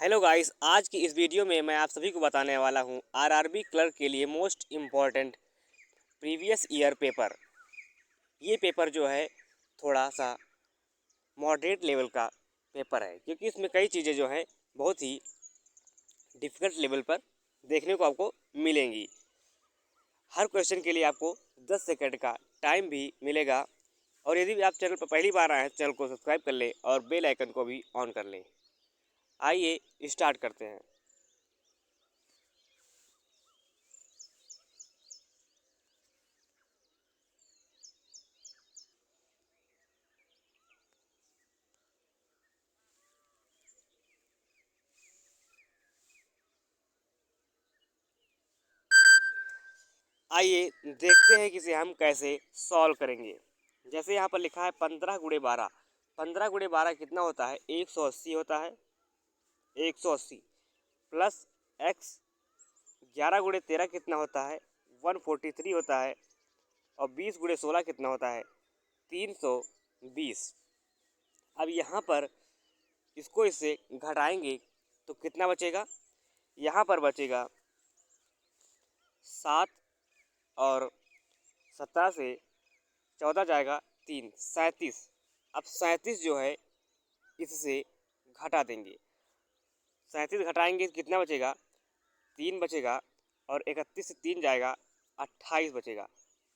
Hello guys, आज की इस वीडियो में मैं आप सभी को बताने वाला हूं आरआरबी क्लर्क के लिए most important previous year paper. ये पेपर जो है थोड़ा सा मॉडरेट लेवल का पेपर है, क्योंकि इसमें कई चीज़ें जो हैं बहुत ही डिफ़िकल्ट लेवल पर देखने को आपको मिलेंगी। हर क्वेश्चन के लिए आपको 10 सेकंड का टाइम भी मिलेगा। और यदि आप चैनल पर पहली बार आए हैं, चैनल को सब्सक्राइब कर लें और बेल आइकन को भी ऑन कर लें। आइए स्टार्ट करते हैं। आइए देखते हैं कि इसे हम कैसे सॉल्व करेंगे। जैसे यहाँ पर लिखा है 15 × 12। 15 × 12 कितना होता है? 180 होता है। 180 प्लस एक्स 11 × 13 कितना होता है? 143 होता है। और 20 × 16 कितना होता है? 320। अब यहाँ पर इसको इससे घटाएंगे तो कितना बचेगा? यहाँ पर बचेगा 7 और 17 से 14 जाएगा 3, 37। अब 37 जो है इससे घटा देंगे। 37 घटाएंगे तो कितना बचेगा? 3 बचेगा। और 31 से 3 जाएगा 28 बचेगा।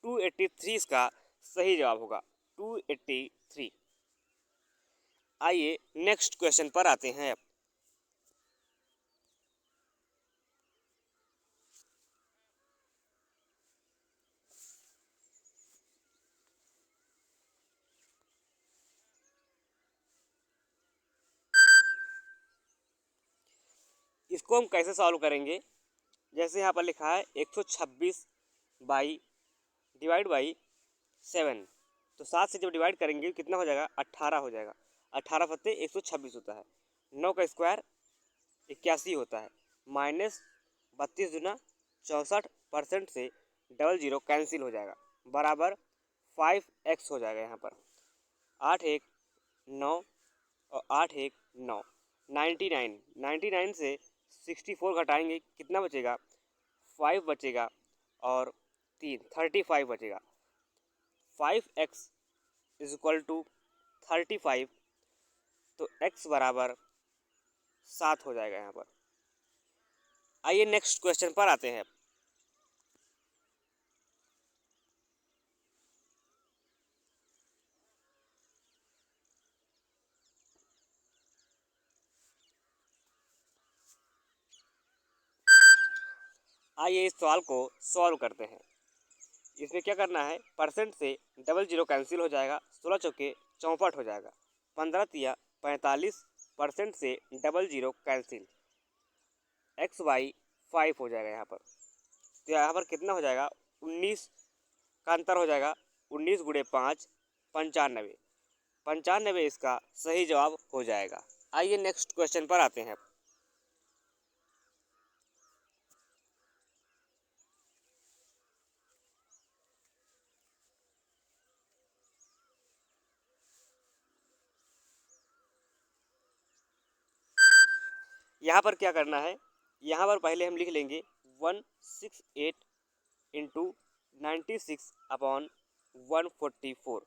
283 इसका सही जवाब होगा। 283। आइए नेक्स्ट क्वेश्चन पर आते हैं। अब इसको हम कैसे सॉल्व करेंगे? जैसे यहाँ पर लिखा है 126 बाई डिवाइड बाई 7। तो 7 से जब डिवाइड करेंगे कितना हो जाएगा? 18 हो जाएगा। 18 फत्ते 126 होता है। 9 का स्क्वायर 81 होता है। माइनस 32×64% से 00 कैंसिल हो जाएगा, बराबर 5x हो जाएगा। यहाँ पर 8 1 9 और 8 1 9, 99। 99 से 64 घटाएंगे कितना बचेगा? 5 बचेगा। और 3 35 बचेगा। 5x is equal to 35। तो x बराबर 7 हो जाएगा यहाँ पर। आइए नेक्स्ट क्वेश्चन पर आते हैं। आइए इस सवाल को सॉल्व करते हैं। इसमें क्या करना है? परसेंट से 00 कैंसिल हो जाएगा। 16 चौके 64 हो जाएगा। 15 तिया 45। परसेंट से 00 कैंसिल। एक्स बाई 5 हो जाएगा यहाँ पर। तो यहाँ पर कितना हो जाएगा? 19 का अंतर हो जाएगा। 19 × 5 95। 95 इसका सही जवाब हो जाएगा। आइए नेक्स्ट क्वेश्चन पर आते हैं। यहाँ पर क्या करना है? यहाँ पर पहले हम लिख लेंगे 168 इंटू 96/144।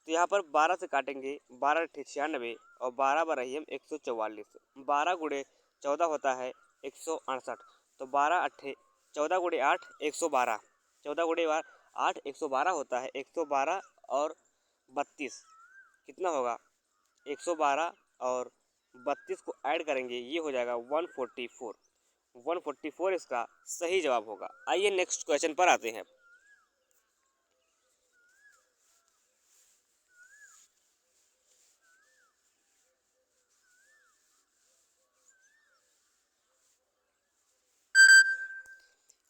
तो यहाँ पर 12 से काटेंगे। 12 अट्ठे 96 और 12 बरही हम 144। 12 × 14 होता है 168। तो 12 अट्ठे 14 × 8 112। 14 × 8 112 होता है 112। और 32 कितना होगा? 112 और 32 को ऐड करेंगे, ये हो जाएगा 144। 144 इसका सही जवाब होगा। आइए नेक्स्ट क्वेश्चन पर आते हैं।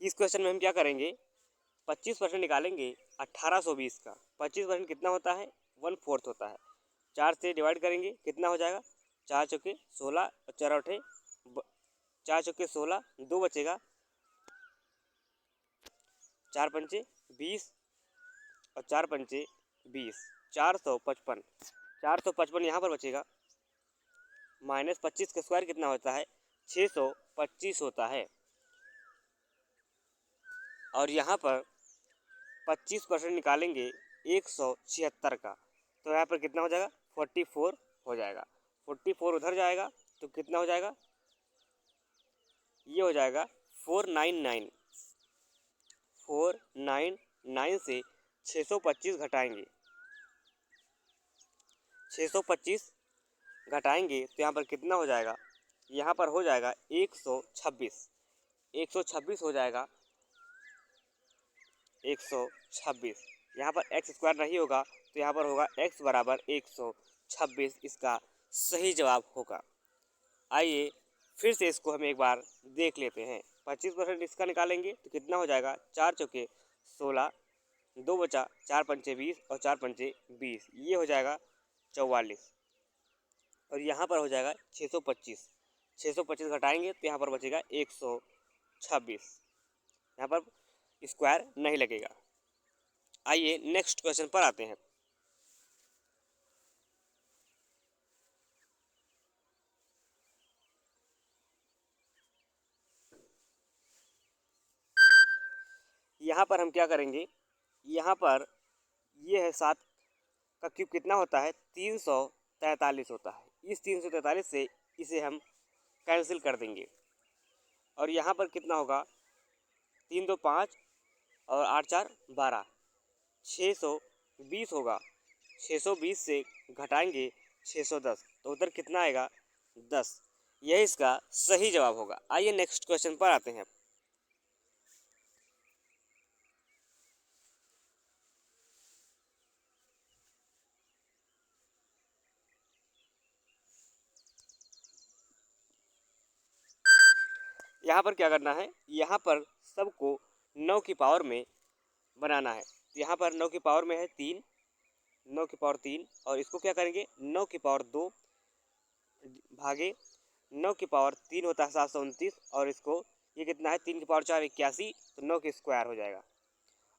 इस क्वेश्चन में हम क्या करेंगे? 25% निकालेंगे 1820 का। 25% कितना होता है? 1/4 होता है। 4 से डिवाइड करेंगे कितना हो जाएगा? 4 चौके 16 और 4 अठे 4 चौके 16, 2 बचेगा। 4 पंचे 20 और 4 पंचे 20, 455। 455 यहाँ पर बचेगा। -25 का स्क्वायर कितना होता है? 625 होता है। और यहाँ पर 25% निकालेंगे 176 का, तो यहाँ पर कितना हो जाएगा? 44 हो जाएगा। 44 उधर जाएगा तो कितना हो जाएगा? ये हो जाएगा 499। 499 से 625 घटाएंगे, 625 घटाएंगे तो यहाँ पर कितना हो जाएगा? यहाँ पर हो जाएगा 126। 126 हो जाएगा, 126। यहाँ पर एक्स स्क्वायर नहीं होगा तो यहाँ पर होगा x बराबर 126, इसका सही जवाब होगा। आइए फिर से इसको हम एक बार देख लेते हैं। 25% इसका निकालेंगे तो कितना हो जाएगा? 4 चौके 16, 2 बचा 4 पंचे 20 और 4 पंचे 20, ये हो जाएगा 44। और यहाँ पर हो जाएगा 625। 625 घटाएंगे तो यहाँ पर बचेगा 126। यहाँ पर स्क्वायर नहीं लगेगा। आइए नेक्स्ट क्वेश्चन पर आते हैं। यहाँ पर हम क्या करेंगे? यहाँ पर ये है 7 का क्यूब कितना होता है? 343 होता है। इस 343 से इसे हम कैंसिल कर देंगे और यहाँ पर कितना होगा? 3 2 5 और 8 4 12, 620 होगा। 620 से घटाएंगे 610 तो उधर कितना आएगा? 10। यह इसका सही जवाब होगा। आइए नेक्स्ट क्वेश्चन पर आते हैं। यहाँ पर क्या करना है? यहाँ पर सबको 9 की पावर में बनाना है। तो यहाँ पर 9 की पावर में है 3, 9 की पावर 3, और इसको क्या करेंगे? 9 की पावर 2 भागे 9 की पावर 3 होता है 729, और इसको ये कितना है? 3 की पावर 4 81, तो 9 के स्क्वायर हो जाएगा।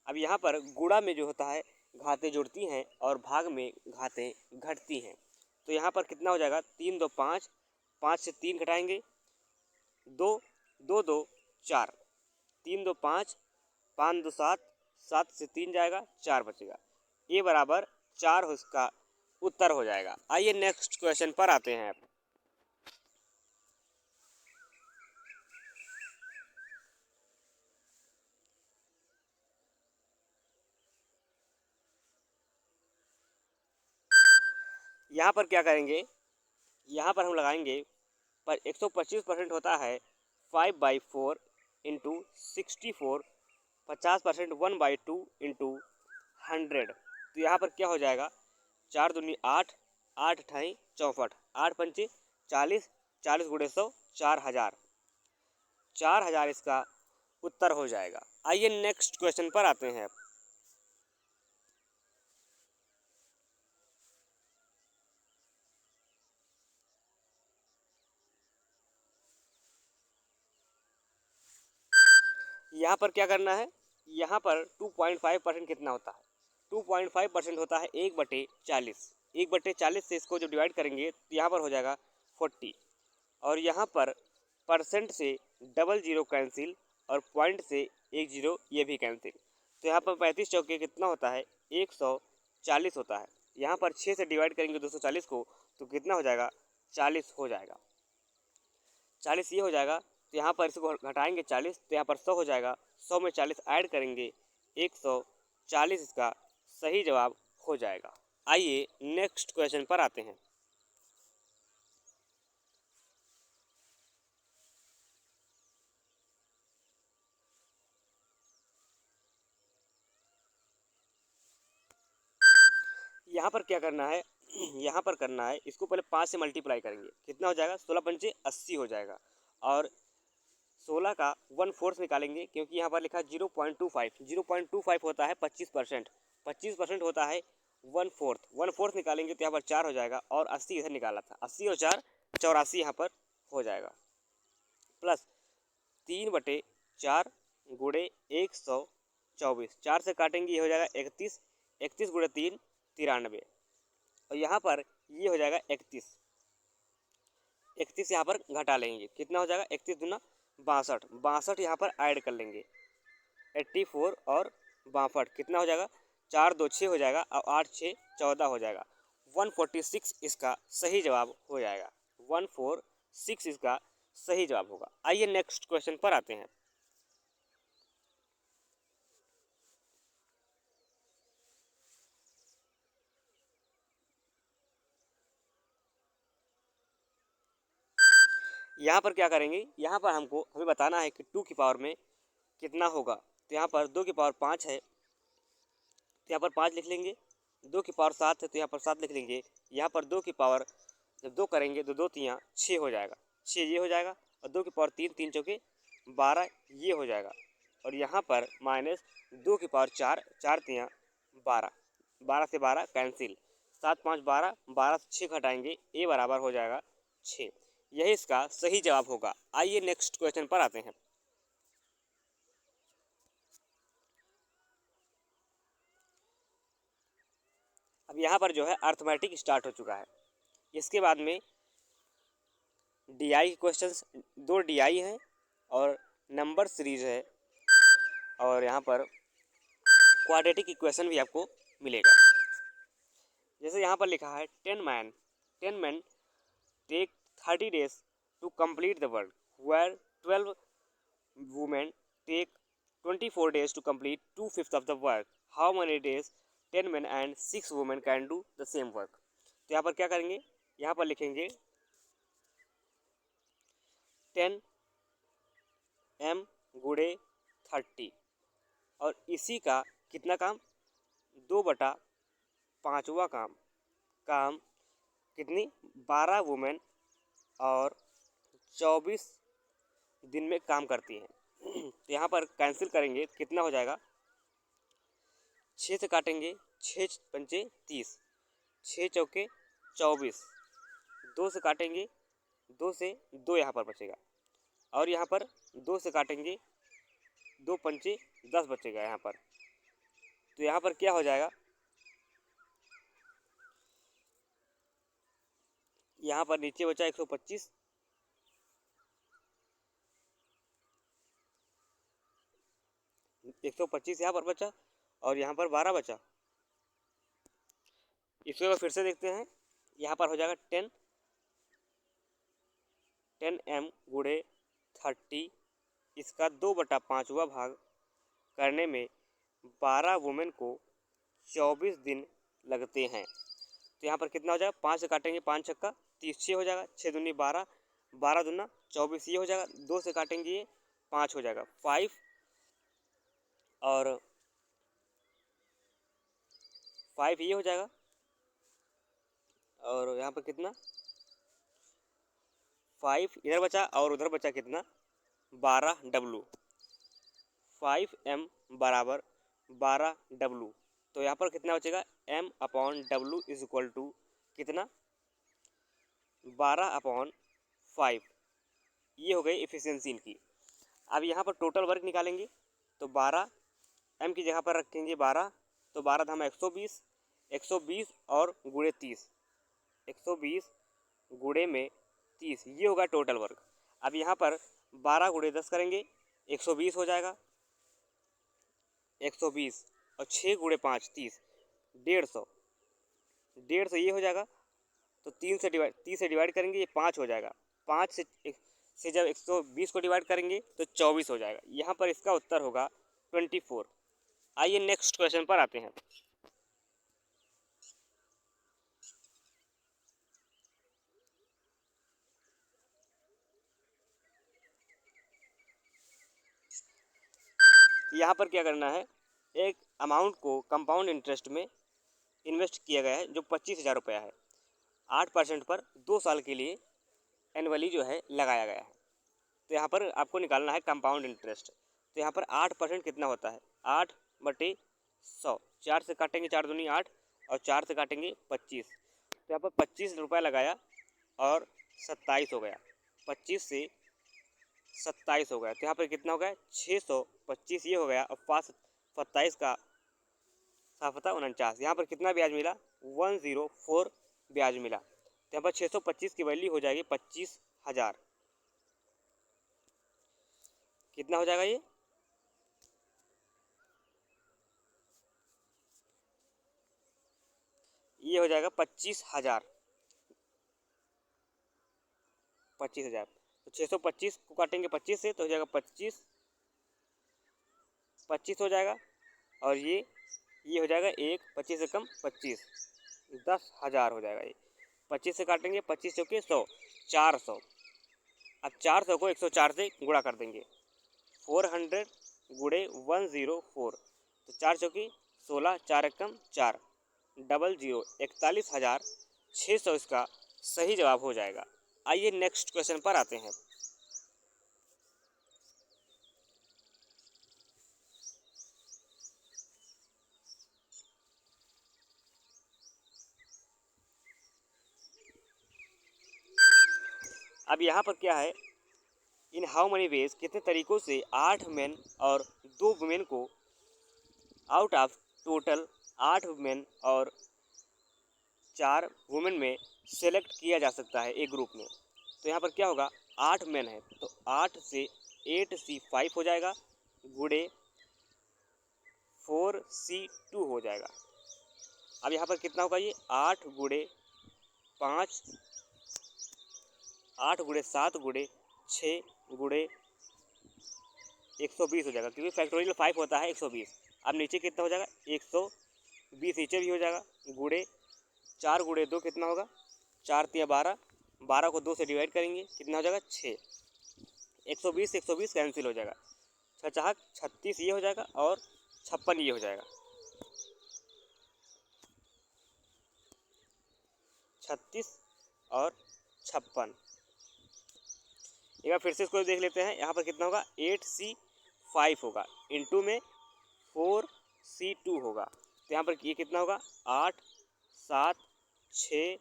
अब यहाँ पर गुणा में जो होता है घातें जुड़ती हैं और भाग में घातें घटती हैं। तो यहाँ पर कितना हो जाएगा? 3 2 5, 5 से 3 घटाएंगे 2, 2 2 4, 3 2 5, 5 2 7, 7 से 3 जाएगा 4 बचेगा। ए बराबर 4 उसका उत्तर हो जाएगा। आइए नेक्स्ट क्वेश्चन पर आते हैं। यहाँ पर क्या करेंगे? यहाँ पर हम लगाएंगे पर 125% होता है 5/4 इंटू 64, 50% 1/2 इंटू 100। तो यहाँ पर क्या हो जाएगा? 4 दूनी 8, 8 अठाई 64, 8 पंचे 40, 40 गुणे 100, 4000। 4000 इसका उत्तर हो जाएगा। आइए नेक्स्ट क्वेश्चन पर आते हैं। यहाँ पर क्या करना है? यहाँ पर 2.5% कितना होता है? 2.5% होता है 1/40। 1/40 से इसको जब डिवाइड करेंगे तो यहाँ पर हो जाएगा 40, और यहाँ पर परसेंट से डबल जीरो कैंसिल और पॉइंट से एक जीरो ये भी कैंसिल। तो यहाँ पर 35 चौके कितना होता है? 140 होता है। यहाँ पर 6 से डिवाइड करेंगे 240 को तो कितना हो जाएगा? 40 हो जाएगा। 40 ये हो जाएगा। तो यहाँ पर इसको घटाएंगे 40 तो यहाँ पर 100 हो जाएगा। 100 में 40 ऐड करेंगे 140, इसका सही जवाब हो जाएगा। आइए नेक्स्ट क्वेश्चन पर आते हैं। यहाँ पर क्या करना है? यहाँ पर करना है इसको पहले 5 से मल्टीप्लाई करेंगे, कितना हो जाएगा? 16 पंचे 80 हो जाएगा, और 16 का 1/4 निकालेंगे क्योंकि यहाँ पर लिखा 0.25। 0.25 होता है 25%। 25% होता है 1/4। 1/4 निकालेंगे तो यहाँ पर 4 हो जाएगा, और 80 इधर निकाला था। 80 और 4 84 यहाँ पर हो जाएगा। प्लस 3/4 गुणे 124, 4 से काटेंगे ये हो जाएगा 31। 31 गुणे 3 93, और यहाँ पर ये हो जाएगा 31। 31 यहाँ पर घटा लेंगे, कितना हो जाएगा 31 दूना 62, 62 यहाँ पर ऐड कर लेंगे 84 और 62 कितना हो जाएगा 4 2 6 हो जाएगा और 8 6 14 हो जाएगा। 146 इसका सही जवाब हो जाएगा। 146 इसका सही जवाब होगा। आइए नेक्स्ट क्वेश्चन पर आते हैं। यहाँ पर क्या करेंगे, यहाँ पर हमें बताना है कि 2 की पावर में कितना होगा। तो यहाँ पर 2 की पावर 5 है तो यहाँ पर 5 लिख लेंगे। 2 की पावर 7 है तो यहाँ पर 7 लिख लेंगे। यहाँ पर 2 की पावर जब 2 करेंगे तो 2 तियाँ 6 हो जाएगा, 6 ये हो जाएगा और 2 की पावर 3 3 चौके 12 ये हो जाएगा। और यहाँ पर माइनस 2 की पावर 4 4 तियाँ 12, 12 से 12 कैंसिल, 7 5 12, 12 से 6 घटाएंगे ए बराबर हो जाएगा 6। यही इसका सही जवाब होगा। आइए नेक्स्ट क्वेश्चन पर आते हैं। अब यहाँ पर जो है अर्थमेटिक स्टार्ट हो चुका है। इसके बाद में डीआई क्वेश्चंस, 2 डीआई हैं और नंबर सीरीज है और यहाँ पर क्वाड्रेटिक इक्वेशन भी आपको मिलेगा। जैसे यहाँ पर लिखा है 10 man take 30 days to complete the work where 12 women take 24 days to complete 2/5 of the work, how many days 10 men and 6 women can do the same work. तो यहाँ पर क्या करेंगे, यहाँ पर लिखेंगे 10 m गुड़े 30 और इसी का कितना काम 2/5वां काम कितनी 12 वुमेन और 24 दिन में काम करती हैं। तो यहाँ पर कैंसिल करेंगे कितना हो जाएगा, 6 से काटेंगे 6 पंचे 30, 6 चौके 24, 2 से काटेंगे 2 से 2 यहाँ पर बचेगा और यहाँ पर 2 से काटेंगे 2 पंचे 10 बचेगा यहाँ पर। तो यहाँ पर क्या हो जाएगा, यहाँ पर नीचे बचा 125, यहाँ पर बचा और यहाँ पर 12 बचा। इसको फिर से देखते हैं, यहाँ पर हो जाएगा 10 m गुड़े 30, इसका 2/5वां भाग करने में 12 वुमेन को 24 दिन लगते हैं। तो यहाँ पर कितना हो जाएगा, 5 से काटेंगे 5 छक्का 30, 6 हो जाएगा, 6 दूनी 12, 12 दूना 24 ये हो जाएगा, 2 से काटेंगे ये 5 हो जाएगा, 5 और 5 ये हो जाएगा और यहाँ पर कितना 5 इधर बचा और उधर बचा कितना 12W, 5m बराबर 12W। तो यहाँ पर कितना बचेगा m/W इज इक्वल टू कितना 12/5। ये हो गई एफिशिएंसी इनकी। अब यहाँ पर टोटल वर्क निकालेंगे तो 12 m की जगह पर रखेंगे 12, तो 12 धामा 120, 120 और गुणे 30, 120 गुणे में 30 ये होगा टोटल वर्क। अब यहाँ पर 12 गुणे 10 करेंगे 120 हो जाएगा, 120 और 6 गुणे 5 30, 150, 150 ये हो जाएगा। तो 30 से डिवाइड करेंगे ये 5 हो जाएगा, 5 से जब 120 को डिवाइड करेंगे तो 24 हो जाएगा। यहाँ पर इसका उत्तर होगा 24। आइए नेक्स्ट क्वेश्चन पर आते हैं। यहाँ पर क्या करना है, एक अमाउंट को कंपाउंड इंटरेस्ट में इन्वेस्ट किया गया है जो 25,000 रुपया है, 8% पर 2 साल के लिए एनुअली जो है लगाया गया है। तो यहाँ पर आपको निकालना है कंपाउंड इंटरेस्ट। तो यहाँ पर 8% कितना होता है 8/100, 4 से काटेंगे 4 दूनी 8 और 4 से काटेंगे 25। तो यहाँ पर 25 रुपया लगाया और 27 हो गया, 25 से 27 हो गया। तो यहाँ पर कितना हो गया 625 ये हो गया और 27 का 7 49। यहाँ पर कितना ब्याज मिला 104 ब्याज मिला। यहाँ पर 625 की वैल्यू हो जाएगी 25,000। कितना हो जाएगा ये हो जाएगा 25,000। 25,000 तो 625 को काटेंगे 25 से तो हो जाएगा 25 25 हो जाएगा। और ये हो जाएगा 25 से कम 25 10,000 हो जाएगा। ये 25 से काटेंगे 25 चौके 100 400। अब 400 को 104 से गुणा कर देंगे 400 गुणे 104 तो 4 चौकी 16 4 एकम 4 00 41,600 इसका सही जवाब हो जाएगा। आइए नेक्स्ट क्वेश्चन पर आते हैं। अब यहाँ पर क्या है, इन हाउ मनी वेज कितने तरीकों से 8 मेन और 2 वुमेन को आउट ऑफ टोटल 8 मेन और 4 वुमेन में सेलेक्ट किया जा सकता है एक ग्रुप में। तो यहाँ पर क्या होगा, 8 मेन है तो 8 से 8C5 हो जाएगा गुणे 4C2 हो जाएगा। अब यहाँ पर कितना होगा, ये 8 गुणे 5 8 गुणे 7 गुणे 6 गुणे 120 हो जाएगा, क्योंकि फैक्टोरियल 5 होता है 120। अब नीचे कितना हो जाएगा 120 नीचे भी हो जाएगा गुणे 4 गुणे 2 कितना होगा 4 3 12 12 को 2 से डिवाइड करेंगे कितना हो जाएगा 6 120 120 कैंसिल हो जाएगा 6 36 ये हो जाएगा और 56 ये हो जाएगा 36 और 56। एक बार फिर से इसको देख लेते हैं। यहाँ पर कितना होगा 8C5 होगा इंटू में 4C2 होगा तो यहाँ पर ये कितना होगा 8 7 6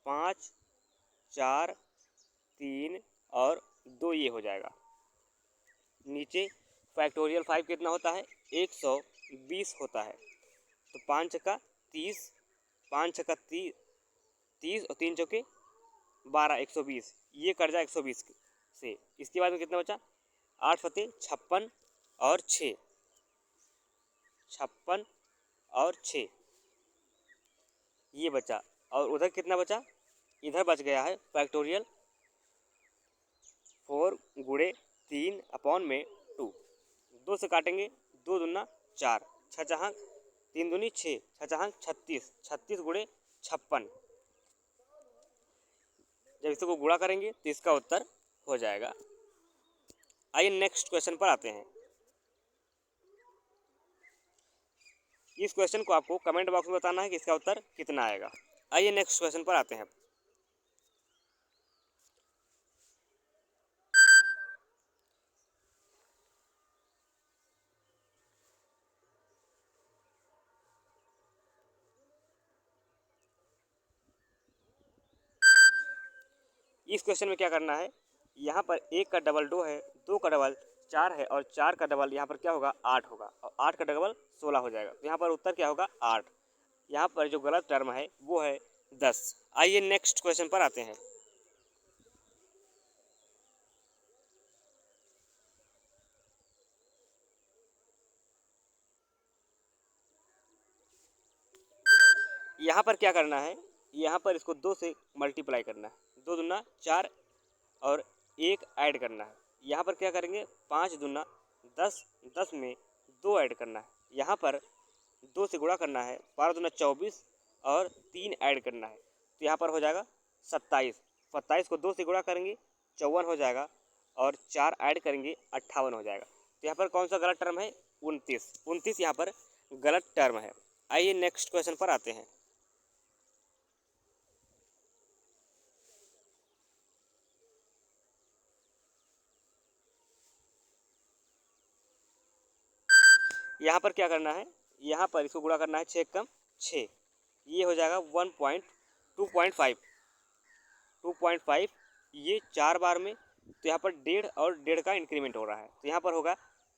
5 4 3 और 2 ये हो जाएगा। नीचे फैक्टोरियल 5 कितना होता है 120 होता है तो 5 छक्का 30 5 छक्का 30 और 3 चौके 12 120 ये कट जाए 120 से। इसके बाद में कितना बचा 8 फते 56 और 6 56 और 6 ये बचा। और उधर कितना बचा, इधर बच गया है फैक्टोरियल 4 गुणे 3 अपॉन में 2 2 से काटेंगे 2 दूना 4 6 चहांक 3 दूनी 6 6 चहांक 36 36 गुणे 56। जब इसको गुणा करेंगे तो इसका उत्तर हो जाएगा। आइए नेक्स्ट क्वेश्चन पर आते हैं। इस क्वेश्चन को आपको कमेंट बॉक्स में बताना है कि इसका उत्तर कितना आएगा। आइए नेक्स्ट क्वेश्चन पर आते हैं। इस क्वेश्चन में क्या करना है, यहाँ पर 1 का डबल 2 है 2 का डबल 4 है और 4 का डबल यहाँ पर क्या होगा 8 होगा और 8 का डबल 16 हो जाएगा तो यहाँ पर उत्तर क्या होगा 8। यहाँ पर जो गलत टर्म है वो है 10। आइए नेक्स्ट क्वेश्चन पर आते हैं। यहाँ पर क्या करना है, यहाँ पर इसको 2 से मल्टीप्लाई करना है 2 दूना 4 और 1 ऐड करना है। यहाँ पर क्या करेंगे 5 दूना 10 10 में 2 ऐड करना है। यहाँ पर 2 से गुणा करना है 12 दूना 24 और 3 ऐड करना है तो यहाँ पर हो जाएगा 27। 27 को 2 से गुणा करेंगे 54 हो जाएगा और 4 ऐड करेंगे 58 हो जाएगा। तो यहाँ पर कौन सा गलत टर्म है 29 29 यहाँ पर गलत टर्म है। आइए नेक्स्ट क्वेश्चन पर आते हैं। यहाँ पर क्या करना है, यहाँ पर इसको गुणा करना है 6 कम 6 ये हो जाएगा 2.5 ये 4 बार में तो यहाँ पर 1.5 और 1.5 का इंक्रीमेंट हो रहा है तो यहाँ पर होगा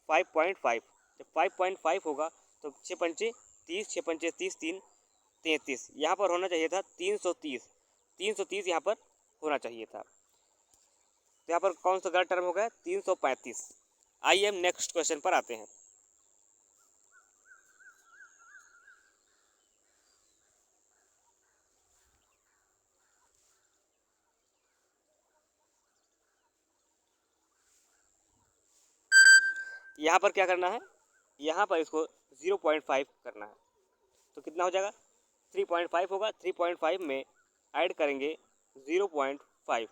5.5। जब 5.5 होगा तो 6 पंचे 30 6 पंचे 30 3 33 यहाँ पर होना चाहिए था 330 330 यहाँ पर होना चाहिए था। तो यहाँ पर कौन सा गलत टर्म हो गया? 335। आइए हम नेक्स्ट क्वेश्चन पर आते हैं। यहाँ पर क्या करना है? यहाँ पर इसको 0.5 करना है। तो कितना हो जाएगा? 3.5 होगा। 3.5 में ऐड करेंगे 0.5।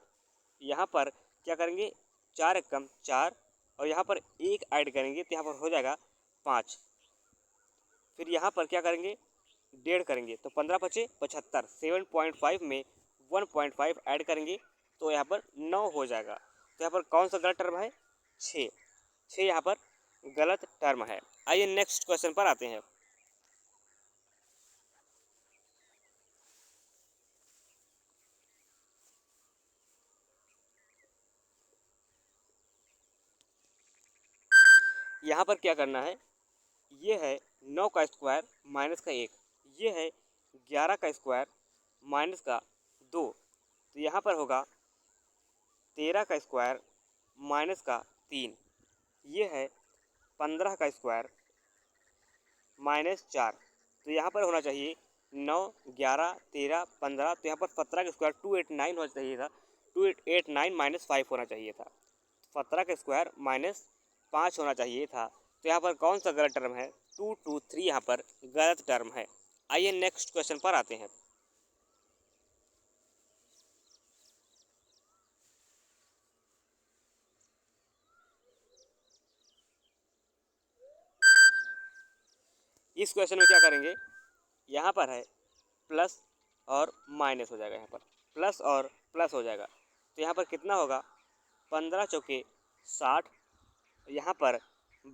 यहाँ पर क्या करेंगे? 4 एकम 4 और यहाँ पर 1 ऐड करेंगे तो यहाँ पर हो जाएगा 5। फिर यहाँ पर क्या करेंगे? 1.5 करेंगे तो 15 बचे 75। 7.5 में 1.5 ऐड करेंगे तो यहाँ पर 9 हो जाएगा। तो यहाँ पर कौन सा गलत टर्म है? 6। 6 यहाँ पर गलत टर्म है। आइए नेक्स्ट क्वेश्चन पर आते हैं। यहाँ पर क्या करना है? ये है 9 का स्क्वायर माइनस का 1। ये है 11 का स्क्वायर माइनस का 2। तो यहाँ पर होगा 13 का स्क्वायर माइनस का 3। ये है 15 का स्क्वायर माइनस 4। तो यहाँ पर होना चाहिए 9, 11, 13, 15। तो यहाँ पर 17 का स्क्वायर 289 होना चाहिए था। 289 माइनस 5 होना चाहिए था। 17 का स्क्वायर माइनस 5 होना चाहिए था। तो यहाँ पर कौन सा गलत टर्म है? 223 यहाँ पर गलत टर्म है। आइए नेक्स्ट क्वेश्चन पर आते हैं। इस क्वेश्चन में क्या करेंगे? यहाँ पर है प्लस और माइनस हो जाएगा। यहाँ पर प्लस और प्लस हो जाएगा। तो यहाँ पर कितना होगा? 15 चौके 60। यहाँ पर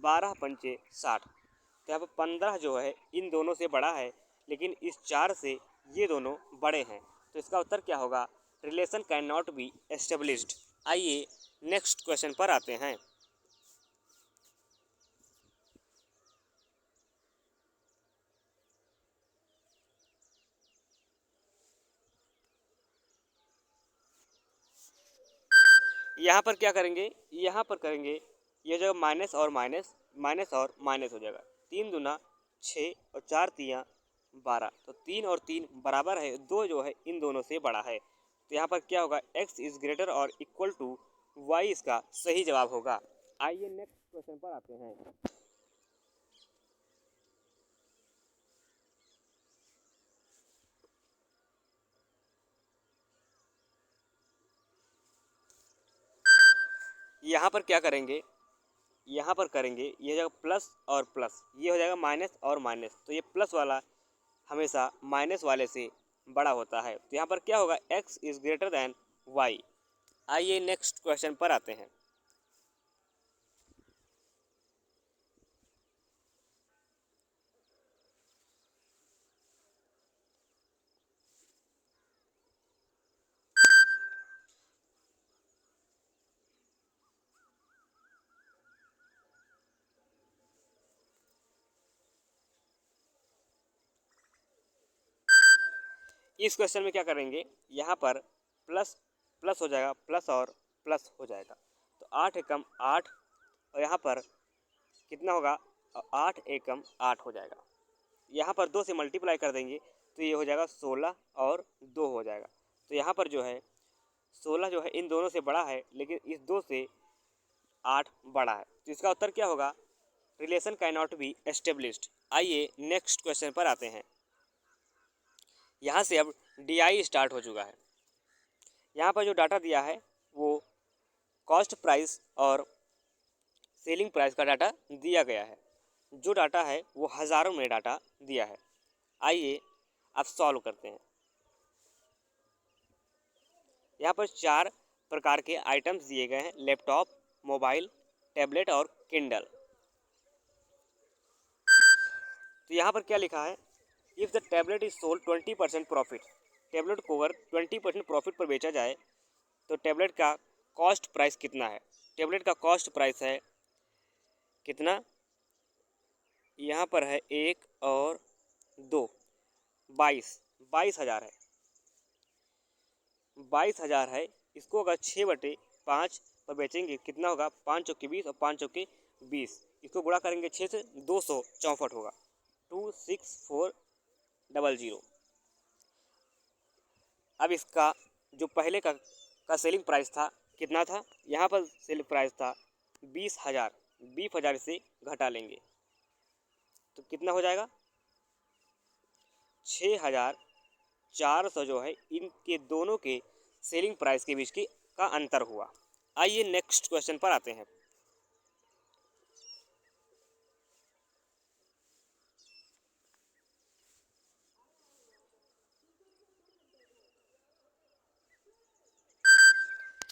12 पंचे 60। तो यहाँ पर 15 जो है इन दोनों से बड़ा है, लेकिन इस 4 से ये दोनों बड़े हैं। तो इसका उत्तर क्या होगा? Relation can not be established. आइए नेक्स्ट क्वेश्चन पर आते हैं। यहाँ पर क्या करेंगे? यहाँ पर करेंगे ये जो माइनस और माइनस, माइनस और माइनस हो जाएगा। 3 दूना 6 और 4 तियाँ 12। तो 3 और 3 बराबर है, 2 जो है इन दोनों से बड़ा है। तो यहाँ पर क्या होगा? x इज़ ग्रेटर और इक्वल टू y इसका सही जवाब होगा। आइए नेक्स्ट क्वेश्चन पर आते हैं। यहाँ पर क्या करेंगे? यहाँ पर करेंगे ये जगह प्लस और प्लस, ये हो जाएगा माइनस और माइनस। तो ये प्लस वाला हमेशा माइनस वाले से बड़ा होता है। तो यहाँ पर क्या होगा? x is greater than y। आइए नेक्स्ट क्वेश्चन पर आते हैं। इस क्वेश्चन में क्या करेंगे? यहाँ पर प्लस प्लस हो जाएगा, प्लस और प्लस हो जाएगा। तो 8 एकम 8 और यहाँ पर कितना होगा? 8 एकम 8 हो जाएगा। यहाँ पर 2 से मल्टीप्लाई कर देंगे तो ये हो जाएगा 16 और 2 हो जाएगा। तो यहाँ पर जो है 16 जो है इन दोनों से बड़ा है, लेकिन इस 2 से 8 बड़ा है। तो इसका उत्तर क्या होगा? Relation can not be established. आइए नेक्स्ट क्वेश्चन पर आते हैं। यहाँ से अब DI स्टार्ट हो चुका है। यहाँ पर जो डाटा दिया है वो कॉस्ट प्राइस और सेलिंग प्राइस का डाटा दिया गया है। जो डाटा है वो हज़ारों में डाटा दिया है। आइए अब सॉल्व करते हैं। यहाँ पर 4 प्रकार के आइटम्स दिए गए हैं: लैपटॉप, मोबाइल, टैबलेट और किंडल। तो यहाँ पर क्या लिखा है? If the tablet is sold 20% profit. Tablet को अगर 20% प्रॉफिट पर बेचा जाए तो टैबलेट का कॉस्ट प्राइस कितना है? टैबलेट का कॉस्ट प्राइस है कितना? यहाँ पर है 1 और 2, 22 हज़ार है। 22,000 है, इसको अगर 6/5 पर बेचेंगे कितना होगा, 5 चौके 20 और 5 चौके 20, इसको गुणा करेंगे 6 से, 264 होगा, 26400। अब इसका जो पहले का सेलिंग प्राइस था कितना था, यहाँ पर सेलिंग प्राइस था 20,000, 20,000 से घटा लेंगे तो कितना हो जाएगा, 6,400 जो है इनके दोनों के सेलिंग प्राइस के बीच की का अंतर हुआ। आइए नेक्स्ट क्वेश्चन पर आते हैं।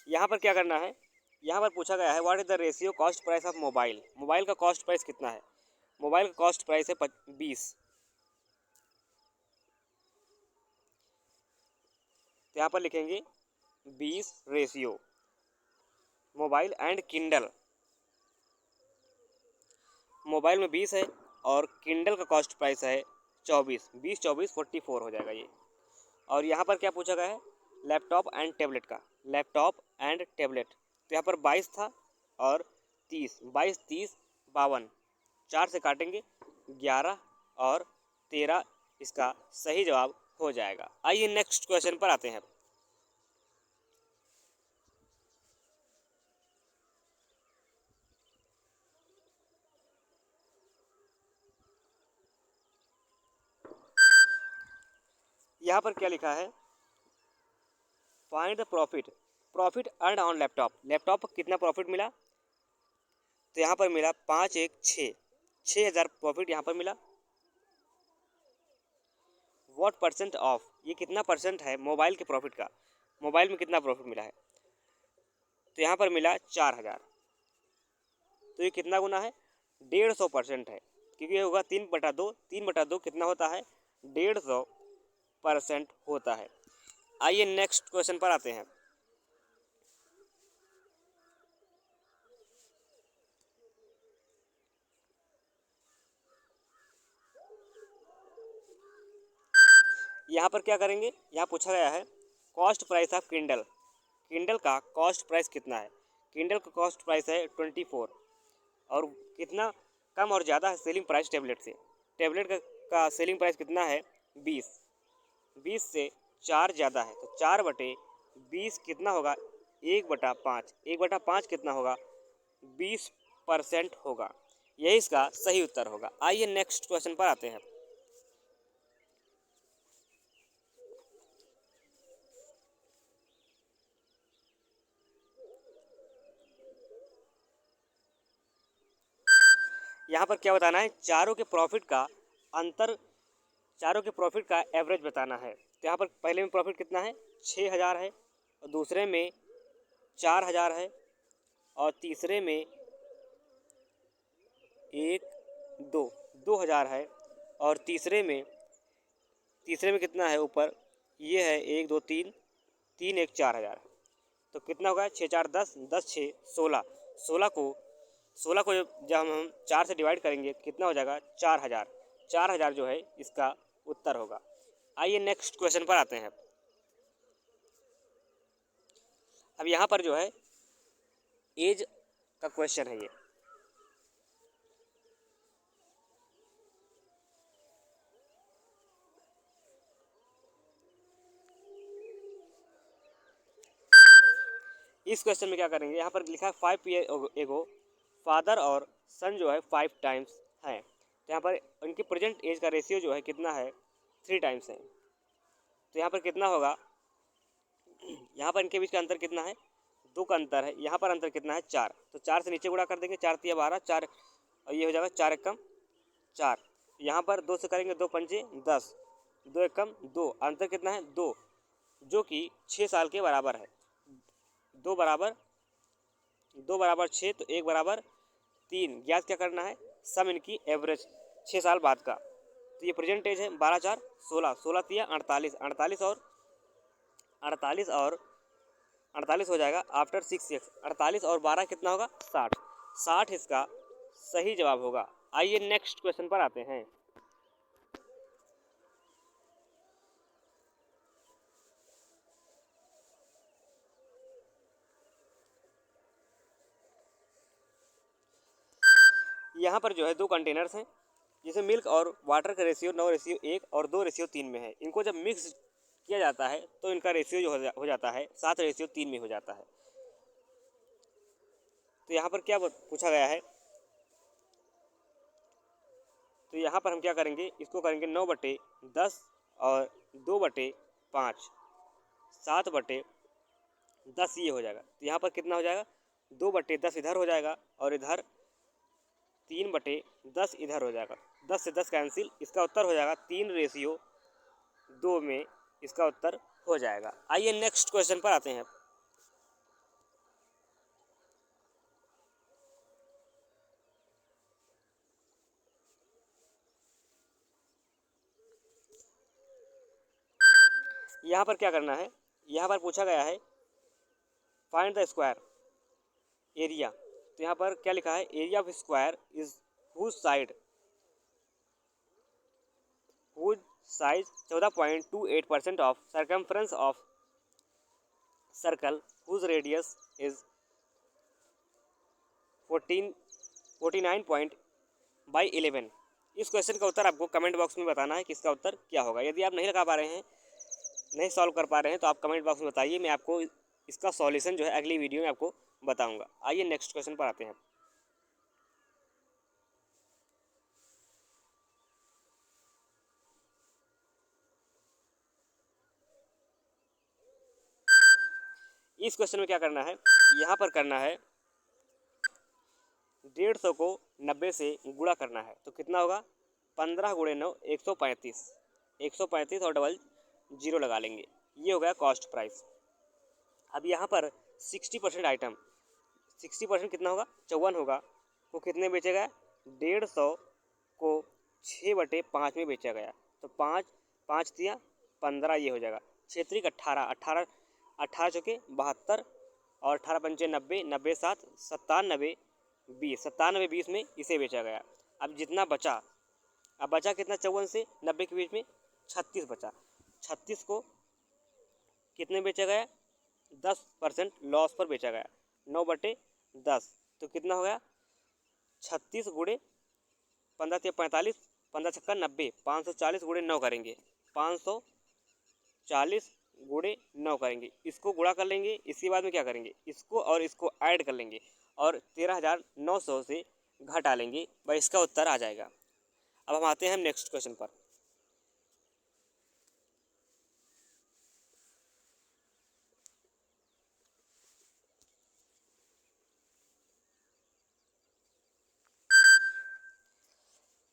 यहाँ पर क्या करना है, यहाँ पर पूछा गया है what is the ratio cost price of mobile. Mobile का कॉस्ट प्राइस कितना है, मोबाइल का कॉस्ट प्राइस है 20। तो यहाँ पर लिखेंगे 20 ratio mobile and Kindle. Mobile में 20 है और किंडल का कॉस्ट प्राइस है 24, 20 24 44 हो जाएगा ये। और यहाँ पर क्या पूछा गया है, लैपटॉप एंड टैबलेट का, लैपटॉप एंड टैबलेट। तो यहाँ पर 22 था और 30, 22 30 52, 4 से काटेंगे 11 और 13 इसका सही जवाब हो जाएगा। आइए नेक्स्ट क्वेश्चन पर आते हैं। यहाँ पर क्या लिखा है, find the profit, profit earn on laptop. Laptop पर कितना प्रॉफिट मिला, तो यहाँ पर मिला 5 1 6, 6,000 प्रॉफिट यहाँ पर मिला। व्हाट परसेंट ऑफ, ये कितना परसेंट है मोबाइल के प्रॉफिट का, मोबाइल में कितना प्रॉफिट मिला है, तो यहाँ पर मिला 4,000। तो ये कितना गुना है, 150% है, क्योंकि ये होगा 3/2, 3/2 कितना होता है, 150% होता है। आइए नेक्स्ट क्वेश्चन पर आते हैं। यहाँ पर क्या करेंगे, यहाँ पूछा गया है cost price of Kindle, Kindle का कॉस्ट प्राइस कितना है, किंडल का कॉस्ट प्राइस है 24। और कितना कम और ज़्यादा है सेलिंग प्राइस टैबलेट से, टैबलेट का सेलिंग प्राइस कितना है 20, 20 से 4 ज़्यादा है, तो 4/20 कितना होगा, 1/5, 1/5 कितना होगा, 20% होगा। यही इसका सही उत्तर होगा। आइए नेक्स्ट क्वेश्चन पर आते हैं। यहाँ पर क्या बताना है, चारों के प्रॉफिट का अंतर, चारों के प्रॉफिट का एवरेज बताना है। तो यहाँ पर पहले में प्रॉफिट कितना है, 6,000 है, और दूसरे में 4,000 है, और तीसरे में 2,000 है, और तीसरे में कितना है ऊपर, ये है 1 2 3, 3 1 4,000। तो कितना होगा, 6 4 10, 10 6 16, 16 को जब हम 4 से डिवाइड करेंगे कितना हो जाएगा, 4,000, 4,000 जो है इसका उत्तर होगा। आइए नेक्स्ट क्वेश्चन पर आते हैं। अब यहाँ पर जो है एज का क्वेश्चन है ये। इस क्वेश्चन में क्या करेंगे, यहाँ पर लिखा है 5 ईयर एगो फादर और सन जो है 5 टाइम्स हैं। तो यहाँ पर उनकी प्रेजेंट एज का रेशियो जो है कितना है, 3 टाइम्स है। तो यहाँ पर कितना होगा, यहाँ पर इनके बीच का अंतर कितना है, 2 का अंतर है। यहाँ पर अंतर कितना है, 4। तो 4 से नीचे गुणा कर देंगे, 4 3 12, 4 और ये हो जाएगा 4 1 कम 4। यहाँ पर 2 से करेंगे, 2 पंचे 10, 2 1 कम 2, अंतर कितना है 2, जो कि 6 साल के बराबर है। 2 बराबर 6, तो 1 बराबर 3। ज्ञात क्या करना है, सम इनकी एवरेज 6 साल बाद का। तो ये प्रेजेंट एज है 12 4 16, 16 3 48, 48 हो जाएगा आफ्टर 6 ईयर्स। 48 और 12 कितना होगा, 60, 60 इसका सही जवाब होगा। आइए नेक्स्ट क्वेश्चन पर आते हैं। यहाँ पर जो है 2 कंटेनर्स हैं जिसमें मिल्क और वाटर का रेशियो 9:1 और 2:3 में है। इनको जब मिक्स किया जाता है तो इनका रेशियो जो हो जाता है 7:3 में हो जाता है। तो यहाँ पर क्या पूछा गया है, तो यहाँ पर हम क्या करेंगे, इसको करेंगे 9/10 और 2/5, 7/10 ये हो जाएगा। तो यहाँ पर कितना हो जाएगा, 2/10 इधर हो जाएगा और इधर 3/10 इधर हो जाएगा। 10 से 10 कैंसिल, इसका उत्तर हो जाएगा 3:2 में इसका उत्तर हो जाएगा। आइए नेक्स्ट क्वेश्चन पर आते हैं। यहाँ पर क्या करना है, यहाँ पर पूछा गया है फाइंड द स्क्वायर एरिया। तो यहाँ पर क्या लिखा है, area of square is whose side whose size 14.28% of circumference of circle whose radius is 49.11। इस क्वेश्चन का उत्तर आपको कमेंट बॉक्स में बताना है कि इसका उत्तर क्या होगा। यदि आप नहीं लगा पा रहे हैं, नहीं सॉल्व कर पा रहे हैं, तो आप कमेंट बॉक्स में बताइए, मैं आपको इसका सॉल्यूशन जो है अगली वीडियो में आपको बताऊंगा। आइए नेक्स्ट क्वेश्चन पर आते हैं। इस क्वेश्चन में क्या करना है, यहाँ पर करना है 150 को 90 से गुणा करना है। तो कितना होगा, 15 × 9 135, 135 और डबल जीरो लगा लेंगे। ये हो गया कॉस्ट प्राइस। अब यहाँ पर 60% आइटम, 60% कितना होगा, 54 होगा, वो कितने बेचा गया, 150 को 6/5 में बेचा गया। तो 5 5 दिया 15, ये हो जाएगा। क्षेत्रिक 18 18 18 चौके 72 और 18 पंचे 90, 90 7 97 20, 97 20 में इसे बेचा गया। अब जितना बचा, अब बचा कितना, 54 से 90 के बीच में 36 बचा। 36 को कितने बेचा गया, 10% लॉस पर बेचा गया, 9/10। तो कितना हो गया, 36 × 15 × 45, 15 छक्का 90, 540 × 9 करेंगे, 540 × 9 करेंगे, इसको गुणा कर लेंगे। इसके बाद में क्या करेंगे, इसको और इसको ऐड कर लेंगे और 13,900 से घटा लेंगे, भाई इसका उत्तर आ जाएगा। अब हम आते हैं नेक्स्ट क्वेश्चन पर।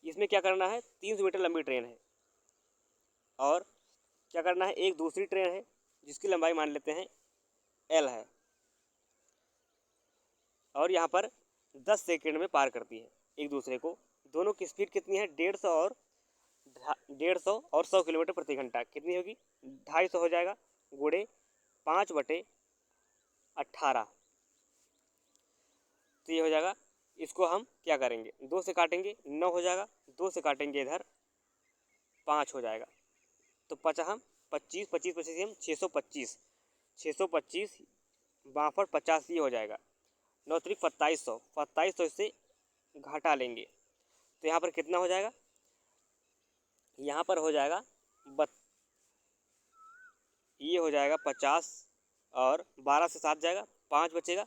इसमें क्या करना है, 300 मीटर लंबी ट्रेन है और क्या करना है, एक दूसरी ट्रेन है जिसकी लंबाई मान लेते हैं L है और यहाँ पर 10 सेकंड में पार करती है एक दूसरे को। दोनों की स्पीड कितनी है, 150 और 100 किलोमीटर प्रति घंटा। कितनी होगी, 250 हो जाएगा, गुणे 5/18, तो ये हो जाएगा। इसको हम क्या करेंगे, 2 से काटेंगे 9 हो जाएगा, 2 से काटेंगे इधर 5 हो जाएगा। तो पचा हम 25 25 25 हम 625, 625 बाफर 50 ये हो जाएगा। 9 3 2700, 2700 इससे घटा लेंगे तो यहाँ पर कितना हो जाएगा, यहाँ पर हो जाएगा ये हो जाएगा 50 और 12 से 7 जाएगा, 5 बचेगा,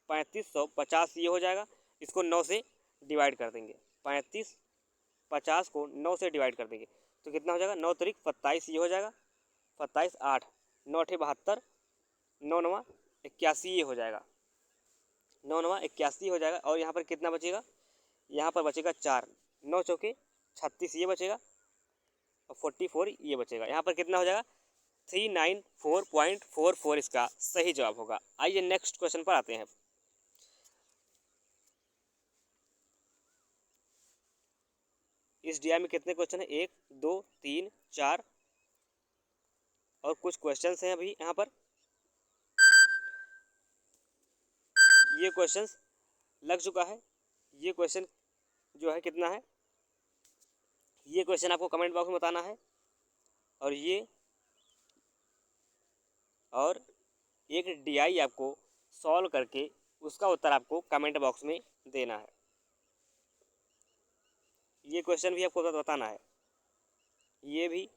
3550 ये हो जाएगा। इसको 9 से डिवाइड कर देंगे, 3550 को 9 से डिवाइड कर देंगे तो कितना हो जाएगा, 9 3 27 ये हो जाएगा, 27 8 9 8 72, 9 9 81 ये हो जाएगा, 9 9 81 हो जाएगा। और यहाँ पर कितना बचेगा, यहाँ पर बचेगा 4, 9 चौके 36 ये बचेगा और 44 ये बचेगा। यहाँ पर कितना हो जाएगा, 394.44 इसका सही जवाब होगा। आइए नेक्स्ट क्वेश्चन पर आते हैं। इस डीआई में कितने क्वेश्चन है, 1 2 3 4 और कुछ क्वेश्चन हैं अभी यहाँ पर। ये क्वेश्चन लग चुका है, ये क्वेश्चन जो है कितना है, ये क्वेश्चन आपको कमेंट बॉक्स में बताना है। और ये और एक डीआई आपको सॉल्व करके उसका उत्तर आपको कमेंट बॉक्स में देना है। ये क्वेश्चन भी आपको बताना है। ये भी